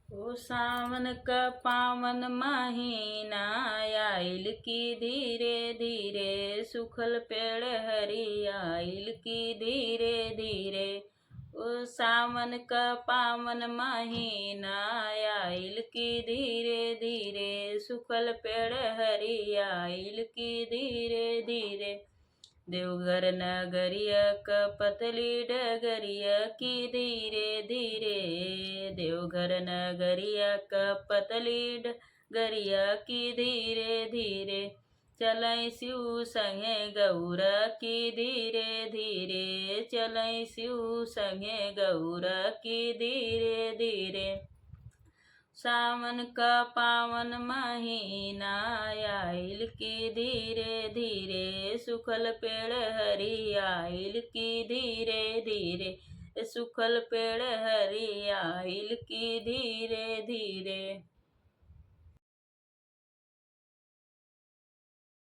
ओ सावन का पावन महीना आइल की धीरे धीरे, सुखल पेड़ हरियाइल की धीरे धीरे। ओ सावन का पावन महीना आइल की धीरे धीरे, सुखल पेड़ हरियाइल की धीरे धीरे। देवघर नगरिया क पतली डगरिया की धीरे धीरे, देवघर नगरिया क पतली डगरिया की धीरे धीरे। चलै शिव संगे गौरा की धीरे धीरे, चलै शिव संगे गौरा की धीरे धीरे। सावन का पावन महीना आइल की धीरे धीरे, सुखल पेड़ हरियाइल की धीरे धीरे, सुखल पेड़ हरियाइल की धीरे धीरे।